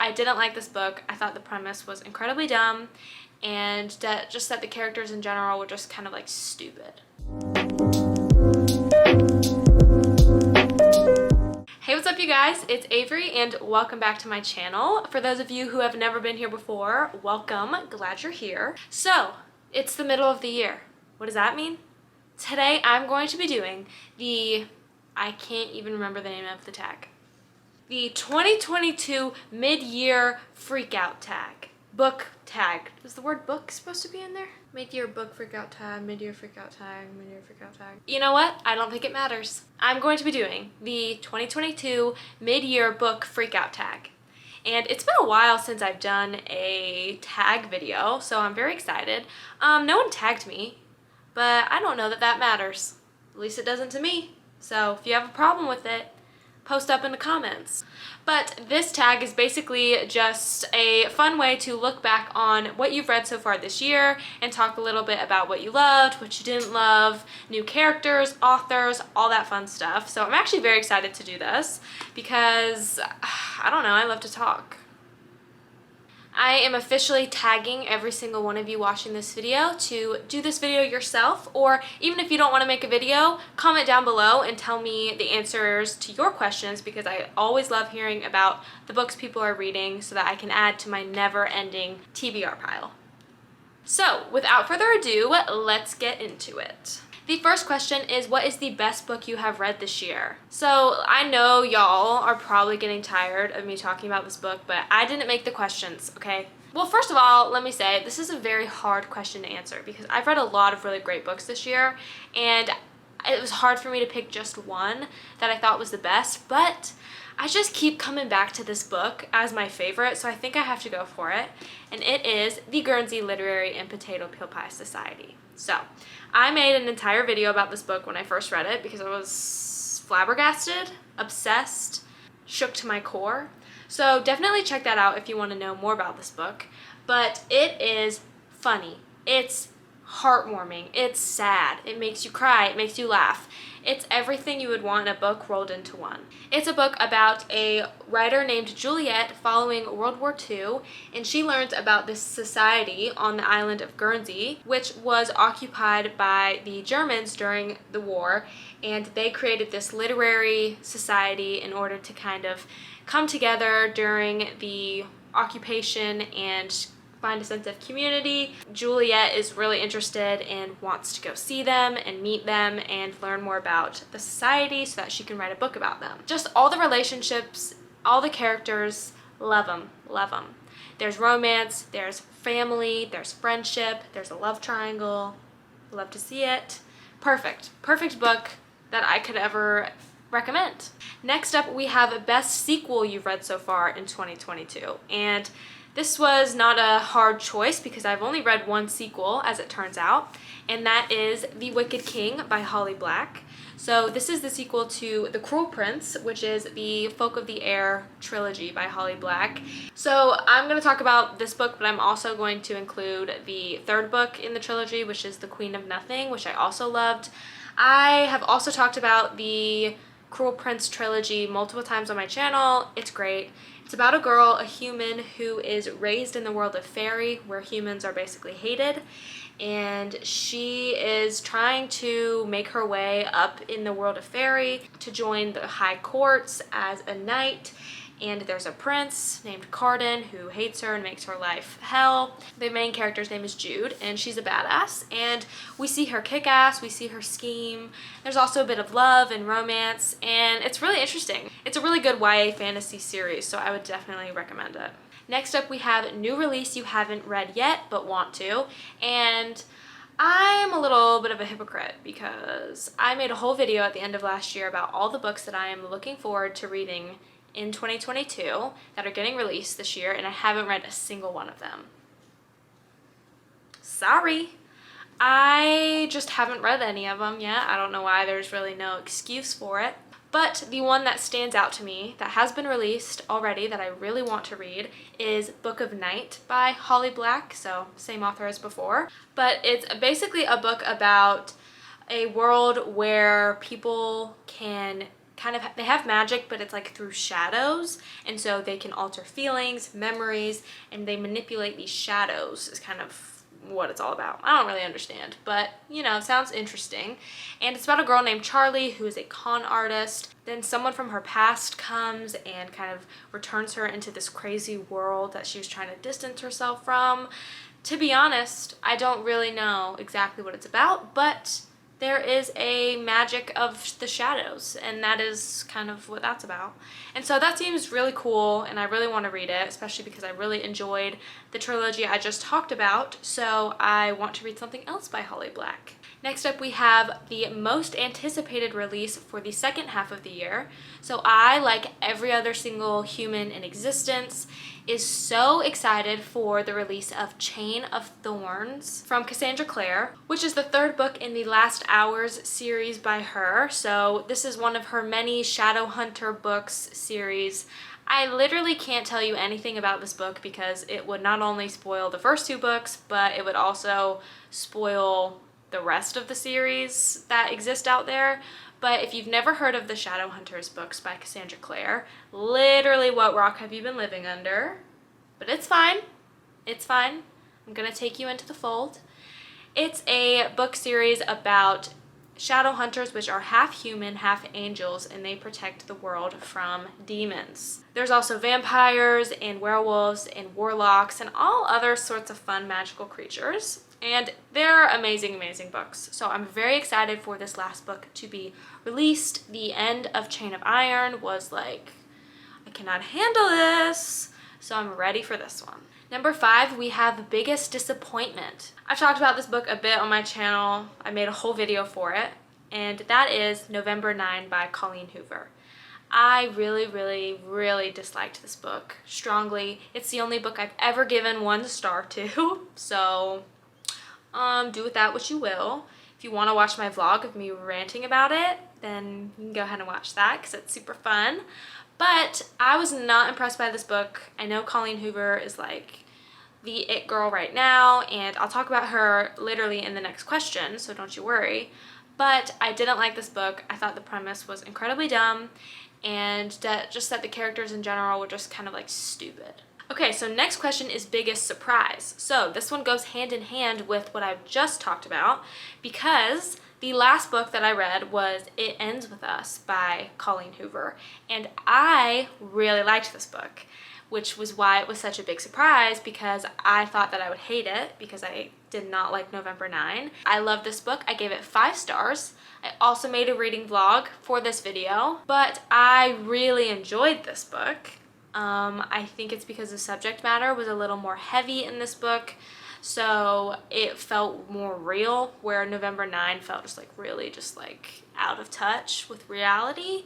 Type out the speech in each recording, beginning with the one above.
I didn't like this book. I thought the premise was incredibly dumb, and that just that the characters in general were just kind of like stupid. Hey, what's up you guys? It's Avery and welcome back to my channel. For those of you who have never been here before, welcome. Glad you're here. So, it's the middle of the year. What does that mean? Today I'm going to be doing I can't even remember the name of the tag. The 2022 mid-year freakout tag. Book tag. Is the word book supposed to be in there? Mid-year book freakout tag, mid-year freakout tag, mid-year freakout tag. You know what? I don't think it matters. I'm going to be doing the 2022 mid-year book freakout tag. And it's been a while since I've done a tag video, so I'm very excited. No one tagged me, but I don't know that that matters. At least it doesn't to me. So if you have a problem with it, post up in the comments. But this tag is basically just a fun way to look back on what you've read so far this year and talk a little bit about what you loved, what you didn't love, new characters, authors, all that fun stuff. So I'm actually very excited to do this because, I don't know, I love to talk. I am officially tagging every single one of you watching this video to do this video yourself, or even if you don't want to make a video, comment down below and tell me the answers to your questions, because I always love hearing about the books people are reading so that I can add to my never-ending TBR pile. So, without further ado, let's get into it. The first question is, what is the best book you have read this year? So I know y'all are probably getting tired of me talking about this book, but I didn't make the questions, okay? Well, first of all, let me say, this is a very hard question to answer because I've read a lot of really great books this year, and it was hard for me to pick just one that I thought was the best, but I just keep coming back to this book as my favorite, so I think I have to go for it. And it is The Guernsey Literary and Potato Peel Pie Society. So, I made an entire video about this book when I first read it because I was flabbergasted, obsessed, shook to my core. So definitely check that out if you want to know more about this book. But it is funny. It's heartwarming. It's sad. It makes you cry. It makes you laugh. It's everything you would want in a book rolled into one. It's a book about a writer named Juliet following World War II, and she learns about this society on the island of Guernsey, which was occupied by the Germans during the war, and they created this literary society in order to kind of come together during the occupation and find a sense of community. Juliet is really interested and wants to go see them and meet them and learn more about the society so that she can write a book about them. Just all the relationships, all the characters, love them, love them. There's romance, there's family, there's friendship, there's a love triangle. Love to see it. Perfect. Perfect book that I could ever recommend. Next up, we have best sequel you've read so far in 2022. And this was not a hard choice because I've only read one sequel, as it turns out, and that is The Wicked King by Holly Black. So this is the sequel to The Cruel Prince, which is the Folk of the Air trilogy by Holly Black. So I'm going to talk about this book, but I'm also going to include the third book in the trilogy, which is The Queen of Nothing, which I also loved. I have also talked about the Cruel Prince trilogy multiple times on my channel. It's great. It's about a girl, a human, who is raised in the world of fairy, where humans are basically hated, and she is trying to make her way up in the world of fairy to join the high courts as a knight. And there's a prince named Carden who hates her and makes her life hell. The main character's name is Jude, and she's a badass. And we see her kick ass, we see her scheme. There's also a bit of love and romance, and it's really interesting. It's a really good YA fantasy series, so I would definitely recommend it. Next up, we have new release you haven't read yet but want to. And I'm a little bit of a hypocrite because I made a whole video at the end of last year about all the books that I am looking forward to reading in 2022 that are getting released this year, and I haven't read a single one of them. Sorry. I just haven't read any of them yet. I don't know why. There's really no excuse for it. But the one that stands out to me that has been released already that I really want to read is Book of Night by Holly Black, so same author as before. But it's basically a book about a world where people can they have magic, but it's like through shadows, and so they can alter feelings, memories, and they manipulate these shadows is kind of what it's all about. I don't really understand, but you know, it sounds interesting. And it's about a girl named Charlie who is a con artist. Then someone from her past comes and kind of returns her into this crazy world that she was trying to distance herself from. To be honest, I don't really know exactly what it's about, but there is a magic of the shadows, and that is kind of what that's about. And so that seems really cool, and I really want to read it, especially because I really enjoyed the trilogy I just talked about, so I want to read something else by Holly Black. Next up, we have the most anticipated release for the second half of the year. So I, like every other single human in existence, is so excited for the release of Chain of Thorns from Cassandra Clare, which is the third book in the Last Hours series by her. So this is one of her many Shadowhunter books series. I literally can't tell you anything about this book because it would not only spoil the first two books, but it would also spoil the rest of the series that exist out there. But if you've never heard of the Shadowhunters books by Cassandra Clare, literally what rock have you been living under? But it's fine. It's fine. I'm gonna take you into the fold. It's a book series about Shadowhunters, which are half human, half angels, and they protect the world from demons. There's also vampires and werewolves and warlocks and all other sorts of fun magical creatures. And they're amazing, amazing books. So I'm very excited for this last book to be released. The end of Chain of Iron was like, I cannot handle this. So I'm ready for this one. Number 5, we have Biggest Disappointment. I've talked about this book a bit on my channel. I made a whole video for it. And that is November 9 by Colleen Hoover. I really, really, really disliked this book strongly. It's the only book I've ever given 1 star to. So do with that what you will. If you want to watch my vlog of me ranting about it, then you can go ahead and watch that because it's super fun. But I was not impressed by this book. I know Colleen Hoover is like the it girl right now, and I'll talk about her literally in the next question, so don't you worry. But I didn't like this book. I thought the premise was incredibly dumb, and that the characters in general were just kind of like stupid. Okay, so next question is biggest surprise. So this one goes hand in hand with what I've just talked about, because the last book that I read was It Ends With Us by Colleen Hoover, and I really liked this book, which was why it was such a big surprise, because I thought that I would hate it because I did not like November 9. I love this book. I gave it 5 stars. I also made a reading vlog for this video, but I really enjoyed this book. I think it's because the subject matter was a little more heavy in this book, so it felt more real, where November 9 felt just like really just like out of touch with reality.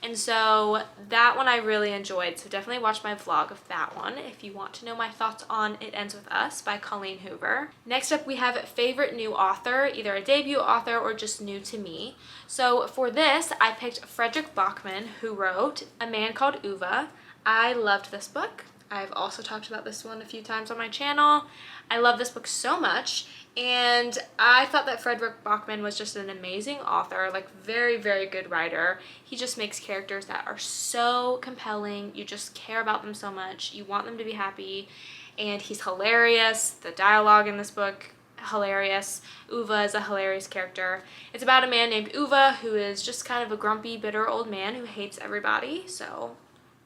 And so that one I really enjoyed, so definitely watch my vlog of that one if you want to know my thoughts on It Ends With Us by Colleen Hoover. Next up, we have favorite new author, either a debut author or just new to me. So for this, I picked Frederick Bachman, who wrote A Man Called Uva. I loved this book. I've also talked about this one a few times on my channel. I love this book so much, and I thought that Frederick Bachman was just an amazing author, like very, very good writer. He just makes characters that are so compelling. You just care about them so much. You want them to be happy, and he's hilarious. The dialogue in this book, hilarious. Uva is a hilarious character. It's about a man named Uva who is just kind of a grumpy, bitter old man who hates everybody, so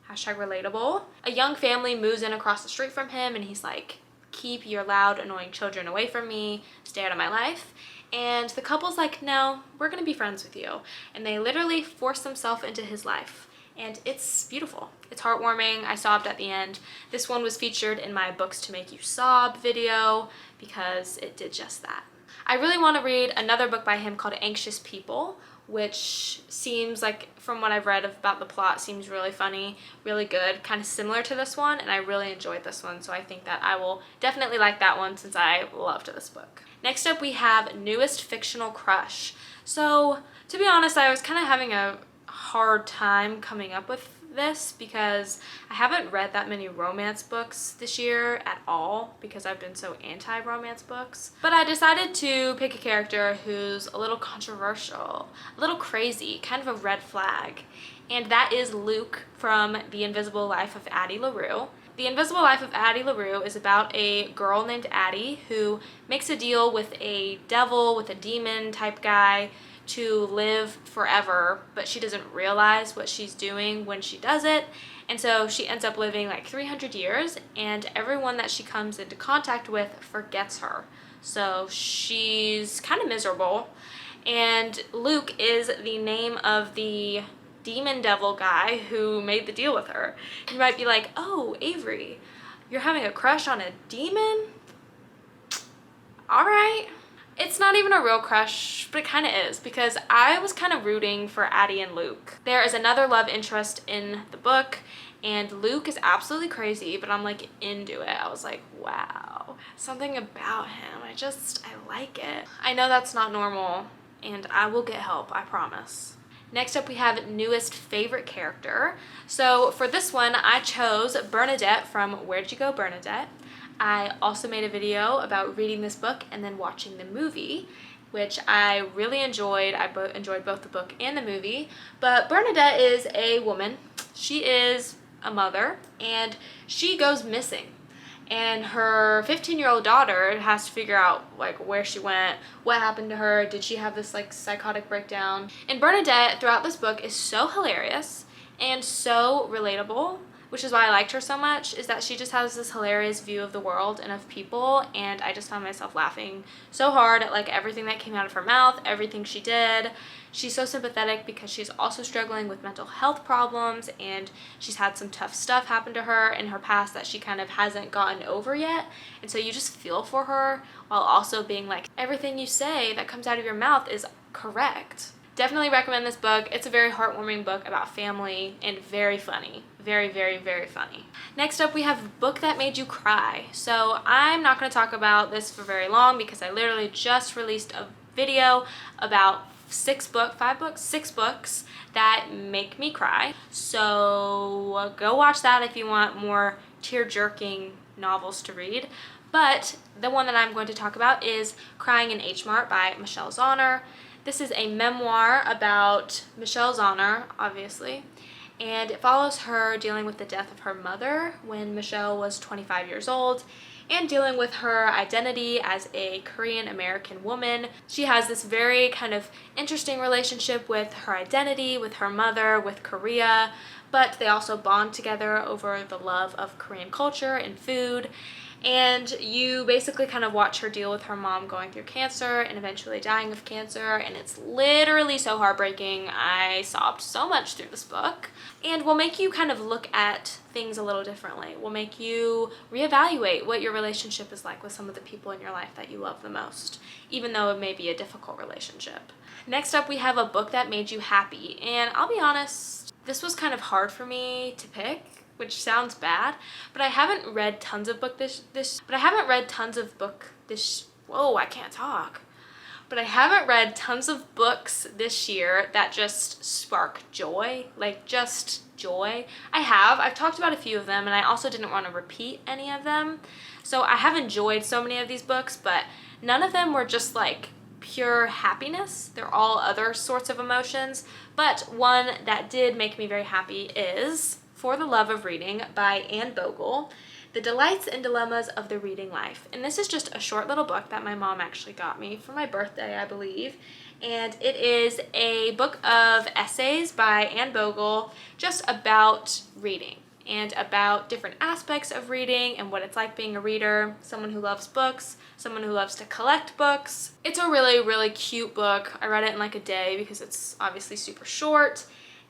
hashtag relatable. A young family moves in across the street from him, and he's like, keep your loud, annoying children away from me, stay out of my life. And the couple's like, no, we're gonna be friends with you. And they literally force themselves into his life. And it's beautiful. It's heartwarming. I sobbed at the end. This one was featured in my Books to Make You Sob video because it did just that. I really want to read another book by him called Anxious People, which seems like, from what I've read about the plot, seems really funny, really good, kind of similar to this one, and I really enjoyed this one, so I think that I will definitely like that one since I loved this book. Next up, we have Newest Fictional Crush. So, to be honest, I was kind of having a hard time coming up with this because I haven't read that many romance books this year at all because I've been so anti-romance books. But I decided to pick a character who's a little controversial, a little crazy, kind of a red flag. And that is Luke from The Invisible Life of Addie LaRue. The Invisible Life of Addie LaRue is about a girl named Addie who makes a deal with a devil, with a demon type guy, to live forever, but she doesn't realize what she's doing when she does it. And so she ends up living like 300 years, and everyone that she comes into contact with forgets her. So she's kind of miserable. And Luke is the name of the demon devil guy who made the deal with her. You might be like, oh, Avery, you're having a crush on a demon? All right. It's not even a real crush, but it kind of is, because I was kind of rooting for Addie and Luke. There is another love interest in the book, and Luke is absolutely crazy, but I'm like into it. I was like, wow, something about him. I like it. I know that's not normal, and I will get help, I promise. Next up, we have newest favorite character. So for this one, I chose Bernadette from Where'd You Go, Bernadette? I also made a video about reading this book and then watching the movie, which I really enjoyed. I enjoyed both the book and the movie. But Bernadette is a woman. She is a mother, and she goes missing. And her 15-year-old daughter has to figure out like where she went, what happened to her, did she have this like psychotic breakdown. And Bernadette throughout this book is so hilarious and so relatable, which is why I liked her so much, is that she just has this hilarious view of the world and of people, and I just found myself laughing so hard at like everything that came out of her mouth, everything she did. She's so sympathetic because she's also struggling with mental health problems, and she's had some tough stuff happen to her in her past that she kind of hasn't gotten over yet, and so you just feel for her while also being like, everything you say that comes out of your mouth is correct. Definitely recommend this book. It's a very heartwarming book about family and very funny. Very, very, very funny. Next up, we have the book that made you cry. So I'm not going to talk about this for very long because I literally just released a video about 6 books that make me cry. So go watch that if you want more tear-jerking novels to read. But the one that I'm going to talk about is Crying in H Mart by Michelle Zauner. This is a memoir about Michelle Zauner, obviously, and it follows her dealing with the death of her mother when Michelle was 25 years old, and dealing with her identity as a Korean American woman. She has this very kind of interesting relationship with her identity, with her mother, with Korea, but they also bond together over the love of Korean culture and food. And you basically kind of watch her deal with her mom going through cancer and eventually dying of cancer, and it's literally so heartbreaking. I sobbed so much through this book, and will make you kind of look at things a little differently. Will make you reevaluate what your relationship is like with some of the people in your life that you love the most, even though it may be a difficult relationship. Next up, we have a book that made you happy, and I'll be honest, this was kind of hard for me to pick, which sounds bad, but I haven't read tons of book this But I haven't read tons of books this year that just spark joy, like just joy. I've talked about a few of them, and I also didn't want to repeat any of them. So I have enjoyed so many of these books, but none of them were just like pure happiness. They're all other sorts of emotions, but one that did make me very happy is For the Love of Reading by Anne Bogle, The Delights and Dilemmas of the Reading Life. And this is just a short little book that my mom actually got me for my birthday, I believe. And it is a book of essays by Anne Bogle just about reading and about different aspects of reading and what it's like being a reader, someone who loves books, someone who loves to collect books. It's a really, really cute book. I read it in like a day because it's obviously super short.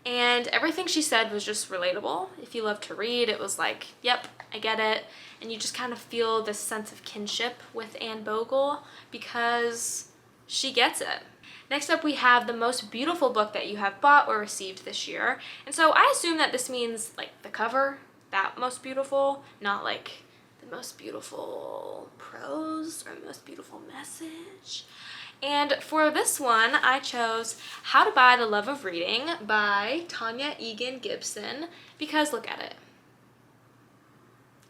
And everything she said was just relatable. If you love to read, it was like, yep, I get it. And you just kind of feel this sense of kinship with Anne Bogle because she gets it. Next up, we have the most beautiful book that you have bought or received this year. And so I assume that this means like the cover, that most beautiful, not like the most beautiful prose or the most beautiful message. And for this one, I chose How to Buy the Love of Reading by Tanya Egan Gibson, because look at it.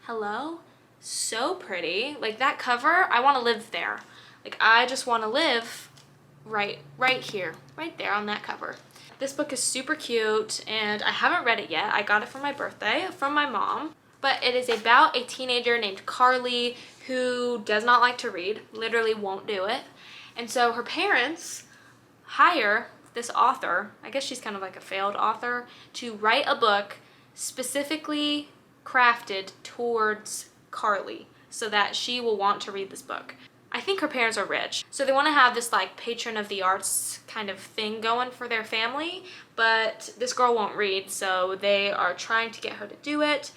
Hello? So pretty. Like, that cover, I want to live there. Like, I just want to live right here, right there on that cover. This book is super cute, and I haven't read it yet. I got it for my birthday from my mom. But it is about a teenager named Carly who does not like to read, literally won't do it. And so her parents hire this author, I guess she's kind of like a failed author, to write a book specifically crafted towards Carly so that she will want to read this book. I think her parents are rich, so they want to have this like patron of the arts kind of thing going for their family, but this girl won't read, so they are trying to get her to do it.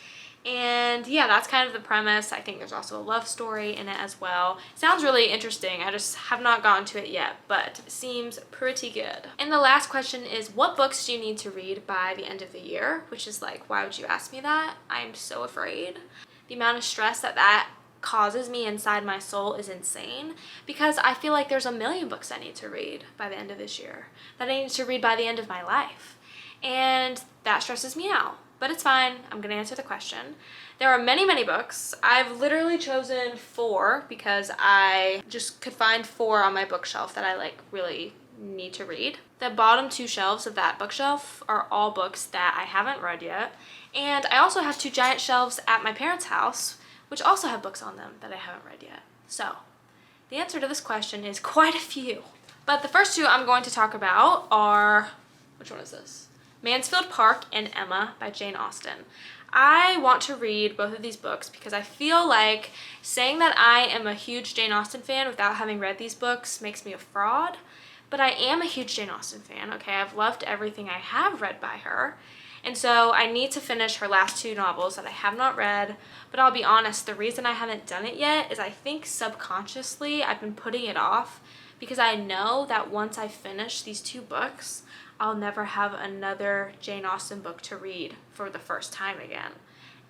And yeah, that's kind of the premise. I think there's also a love story in it as well. Sounds really interesting. I just have not gotten to it yet, but it seems pretty good. And the last question is, what books do you need to read by the end of the year? Which is like, why would you ask me that? I'm so afraid. The amount of stress that causes me inside my soul is insane, because I feel like there's a million books I need to read by the end of this year, that I need to read by the end of my life. And that stresses me out. But it's fine. I'm going to answer the question. There are many, many books. I've literally chosen 4 because I just could find 4 on my bookshelf that I like really need to read. The bottom 2 shelves of that bookshelf are all books that I haven't read yet. And I also have 2 giant shelves at my parents' house, which also have books on them that I haven't read yet. So the answer to this question is quite a few. But the first 2 I'm going to talk about are, which one is this? Mansfield Park and Emma by Jane Austen. I want to read both of these books because I feel like saying that I am a huge Jane Austen fan without having read these books makes me a fraud. But I am a huge Jane Austen fan, okay? I've loved everything I have read by her. And so I need to finish her last 2 novels that I have not read. But I'll be honest, the reason I haven't done it yet is I think subconsciously I've been putting it off because I know that once I finish these 2 books, I'll never have another Jane Austen book to read for the first time again.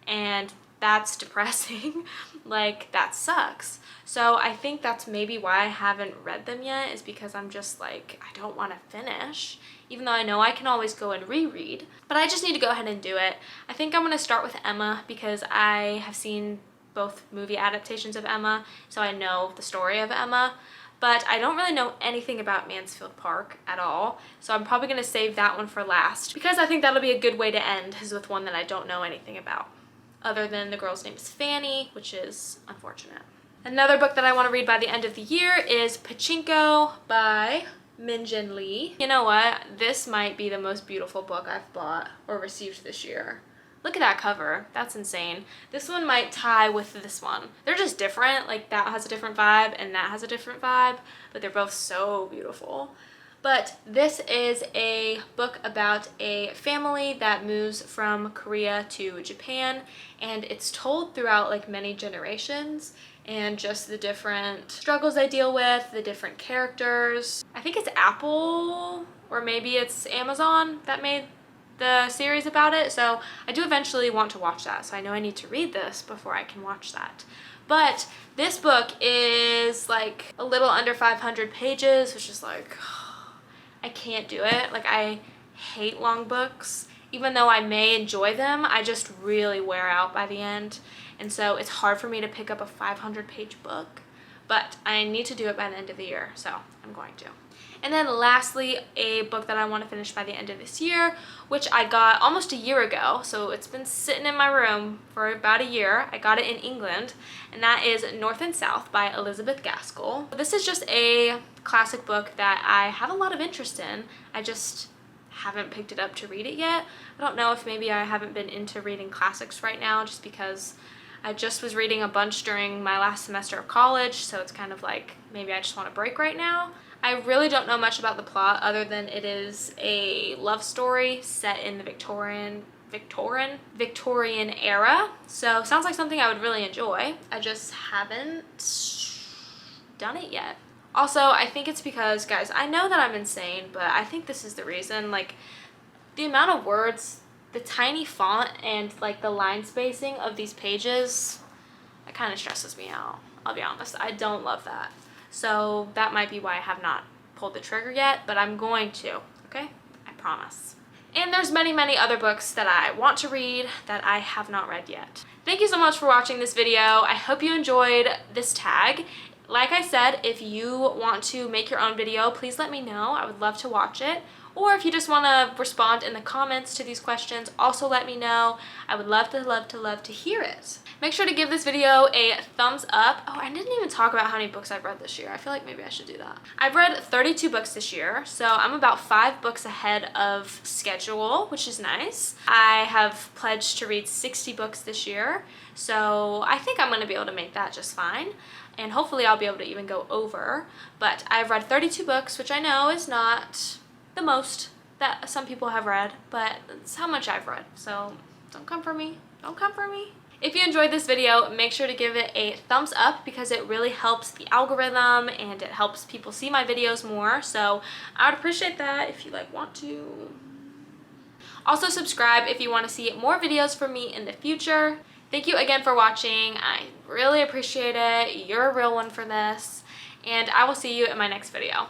And that's depressing. Like, that sucks. So I think that's maybe why I haven't read them yet, is because I'm just like, I don't want to finish, even though I know I can always go and reread. But I just need to go ahead and do it. I think I'm going to start with Emma because I have seen both movie adaptations of Emma, so I know the story of Emma. But I don't really know anything about Mansfield Park at all, so I'm probably going to save that one for last because I think that'll be a good way to end, is with one that I don't know anything about, other than the girl's name is Fanny, which is unfortunate. Another book that I want to read by the end of the year is Pachinko by Min-Jin Lee. You know what? This might be the most beautiful book I've bought or received this year. Look at that cover. That's insane. This one might tie with this one. They're just different. Like, that has a different vibe and that has a different vibe, but they're both so beautiful. But this is a book about a family that moves from Korea to Japan, and it's told throughout like many generations and just the different struggles they deal with, the different characters. I think it's Apple or maybe it's Amazon that made the series about it, so I do eventually want to watch that, so I know I need to read this before I can watch that. But this book is like a little under 500 pages, which is like, I can't do it. Like, I hate long books. Even though I may enjoy them, I just really wear out by the end, and so it's hard for me to pick up a 500-page book, but I need to do it by the end of the year, so I'm going to. And then lastly, a book that I want to finish by the end of this year, which I got almost a year ago, so it's been sitting in my room for about a year. I got it in England, and that is North and South by Elizabeth Gaskell. This is just a classic book that I have a lot of interest in. I just haven't picked it up to read it yet. I don't know if maybe I haven't been into reading classics right now just because I just was reading a bunch during my last semester of college, so it's kind of like maybe I just want a break right now. I really don't know much about the plot other than it is a love story set in the Victorian era. So sounds like something I would really enjoy. I just haven't done it yet. Also, I think it's because, guys, I know that I'm insane, but I think this is the reason. Like, the amount of words, the tiny font, and like the line spacing of these pages, that kind of stresses me out. I'll be honest, I don't love that. So that might be why I have not pulled the trigger yet, but I'm going to, okay? I promise. And there's many, many other books that I want to read that I have not read yet. Thank you so much for watching this video. I hope you enjoyed this tag. Like I said, if you want to make your own video, please let me know. I would love to watch it. Or if you just want to respond in the comments to these questions, also let me know. I would love to hear it. Make sure to give this video a thumbs up. Oh, I didn't even talk about how many books I've read this year. I feel like maybe I should do that. I've read 32 books this year, so I'm about 5 books ahead of schedule, which is nice. I have pledged to read 60 books this year, so I think I'm going to be able to make that just fine. And hopefully I'll be able to even go over. But I've read 32 books, which I know is not the most that some people have read, but it's how much I've read. So don't come for me. Don't come for me. If you enjoyed this video, make sure to give it a thumbs up because it really helps the algorithm and it helps people see my videos more. So I would appreciate that if you want to. Also subscribe if you want to see more videos from me in the future. Thank you again for watching. I really appreciate it. You're a real one for this. And I will see you in my next video.